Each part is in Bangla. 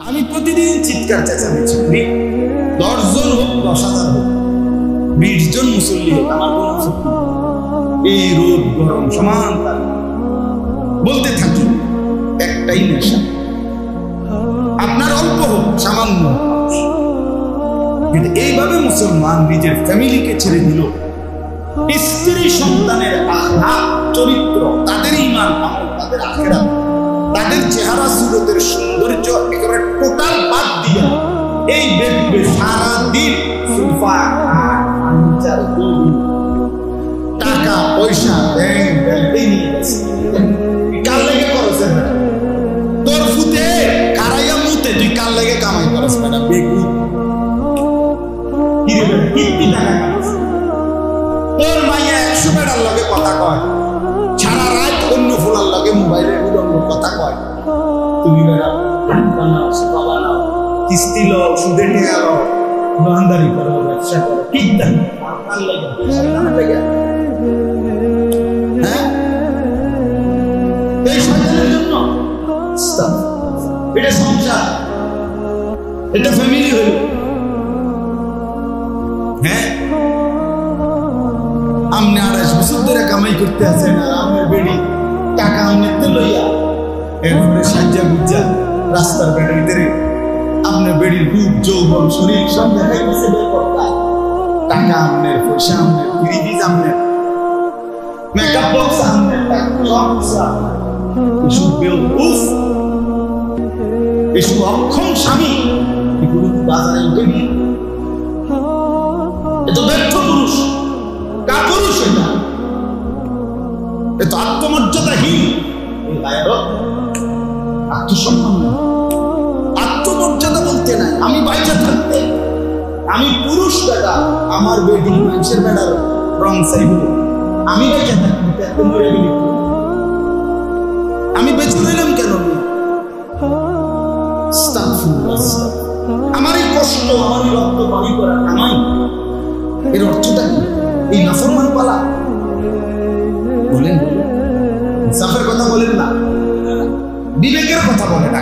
আমি প্রতিদিন চিৎকার চেঁচামেচি করি, 10 জন হোক 10,000 হোক, 20 জন মুসল্লি হোক, আমার কোনো আপত্তি নেই। এই রোদ গরম সমান তার বলতে থাকি, একটাই নেশা। আপনার অল্প হোক, সামান্য হোক, কিন্তু এইভাবে মুসলমান নিজের ফ্যামিলিকে ছেড়ে দিল। স্ত্রী সন্তানের আখলাক চরিত্র, তাদের ঈমান আমল, তাদের আখিরাত, তাদের চেহারা সুরতের সৌন্দর্য একেবারে টোটাল বাদ দিয়া এই ব্যক্তি সারাদিন সোফা, ফার্নিচার, টাকা পয়সা নিয়ে গেছে। কার লেগে করেছেন না? তোর ফুতে কারাইয়া মুতে তুই কার লেগে কামাই করেছ না? বেগু কি টাকা কামাইছ? তোর মাইয়া 100 বেড়ার লগে কথা কয়, সারা রাত অন্য ফুলার লগে মোবাইলে কথা কয়। তুমি বেড়াও, বাবা নাও, কিস্তি লও, সুদে টেকা লও, দোকানদারি করো, ব্যবসা করো, ঠিক জানি আপনার লেগে লেগে। হ্যাঁ, এই সন্তানের জন্য এটা সংসার, এটা ফ্যামিলি হইল। হ্যাঁ, আপনি 28 বছর ধরে কামাই করতে আছেন, আর আপনার বেড়ি টাকা আমনিতে লইয়া এরপরে সাজ্জা গুজ্জা রাস্তার বেড়ার ভিতরে আপনার বেড়ির রূপ যৌবন শরীর সব দেখাই দিচ্ছে। টাকা আমনের, পয়সা আমনের, ফ্রিজ আমনের, মেকআপ বক্স আমনের, এসব অক্ষম স্বামী এগুলো বাজারে উঠেনি। এত ব্যর্থ পুরুষ, কাপুরুষ, এটা এত আত্মমর্যাদাহীন, আত্মসম্মান, আত্মমর্যাদা বলতে নাই। আমি বাইচা থাকতে, আমি পুরুষ বেটা, আমার বেটি মানুষের বেটার রং চাইব, আমি বাইচা থাকতে আমি বেঁচে রইলাম কেন? আমার এই কষ্ট, আমার এই রক্ত পানি করা কামাই, এর অর্থটা কি? এই নাফরমান পালা বলেন, সাফের কথা বলেন না, বিবেকের কথা বলে না।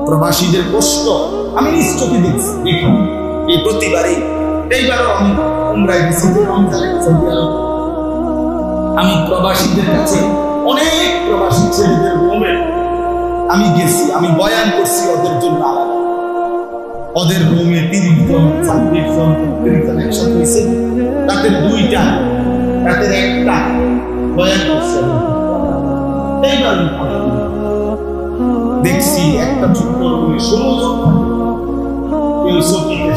প্রবাসীদের কষ্ট আমি নিশ্চয়ই দেখছি, দেখুন এই প্রতিবারই, এইবারও আমি উমরায় গেছি, আমি প্রবাসীদের কাছে অনেক প্রবাসী ছেলেদের রুমে আমি গেছি, আমি বয়ান করছি ওদের জন্য আলাদা। ওদের রুমে 30 জন, 40 জন, 30 জন একসাথে হয়েছে, তাদের 2টা, তাদের 1টা বয়ান করছে। এইবার দেখছি একটা ছোট্ট রুমে 16 জন, কেউ সত্যিকে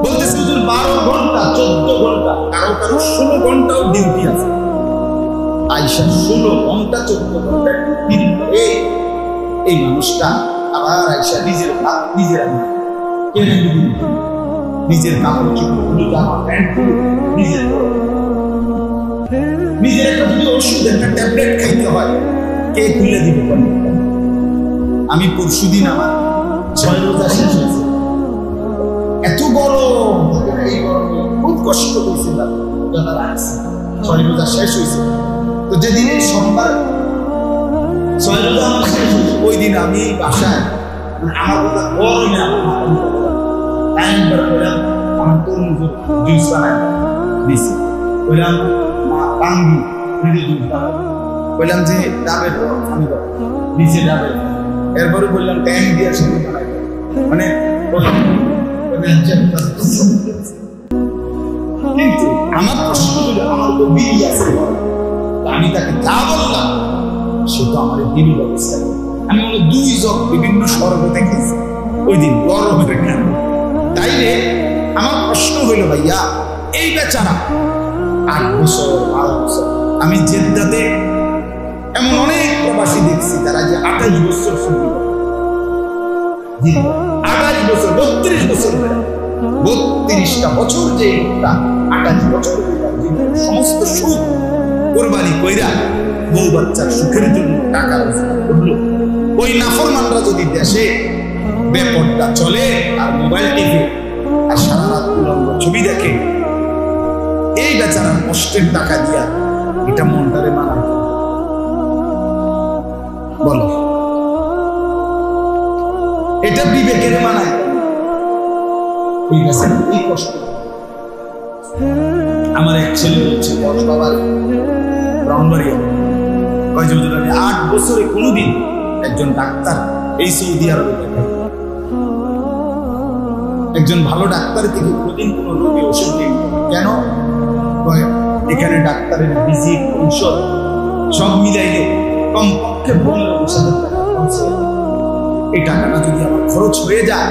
বলতেছে 12 ঘন্টা, 14 ঘন্টা, কারো কারো 16 ঘন্টাও ডিউটি আছে। আইসা 16 ঘন্টা 14 ঘন্টা ডিউটি, এই মানুষটা আবার আইসা নিজের ভাত নিজের নিজের কাপড় চোপড়, জামা প্যান্ট নিজের, নিজের একটা যদি ওষুধ, একটা ট্যাবলেট খাইতে হয়, কে খুলে দিব? আমি পরশুদিন আমার 6 রোজা শেষ হয়েছে, এত গরম, এই গরমে খুব কষ্ট করছিলাম, 6 রোজা শেষ হয়েছে। তো যেদিন এই সোমবার 6 রোজা আমার শেষ হয়েছে, ওই দিন আমি বাসায় আমার কথা গরমে আমার তরমুজ জুস বানায় দিছি, বললাম পাঙ্গি জুস বানাই, বললাম যে ডাবের আমি নিচে ডাবের, এরপরে বললাম ট্যাং দিয়ে শুরু বানাই, মানে কিন্তু আমার প্রশ্ন হলো, আমার তো বিড়ি আছে, আমি তাকে যা বললাম সে তো আমার বিড়ি ব্যবস্থা। আমি মনে 2 জগ বিভিন্ন শরবতে খেয়েছি ওই দিন গরমের কেন। তাইলে আমার প্রশ্ন হইল, ভাইয়া এই বেচারা 8 বছর 12 বছর, আমি জেদ্দাতে এমন অনেক প্রবাসী দেখছি তারা যে 28 বছর ছুটি, 28 বছর, 32 বছর, 32টা বছর, যে 28 বছর সমস্ত সুখ কোরবানি কইরা বউ বাচ্চার সুখের জন্য টাকা রোজগার করলো। ওই নাফরমানরা যদি দেশে বেপরদা চলে আর মোবাইল টিভি আর সারা রাত উলঙ্গ ছবি দেখে, এই বেচারা কষ্টের টাকা দিয়া এটা মনটারে মানা। এটা বিবেকের মানায়। ঠিক আছে, এই কষ্ট। আমার এক ছেলে বলছে বড় বাবার ব্রাহ্মণবাড়িয়া, কয় যে আমি 8 বছরে কোনোদিন একজন ডাক্তার এই সৌদি আরবে দেখাই, একজন ভালো ডাক্তার থেকে কোনোদিন কোনো রোগী ওষুধ নেই। কেন? এখানে ডাক্তারের ভিজিট, ঔষধ সব মিলাইলে কমপক্ষে 15,000 টাকা খরচ। এই টাকাটা যদি আমার খরচ হয়ে যায়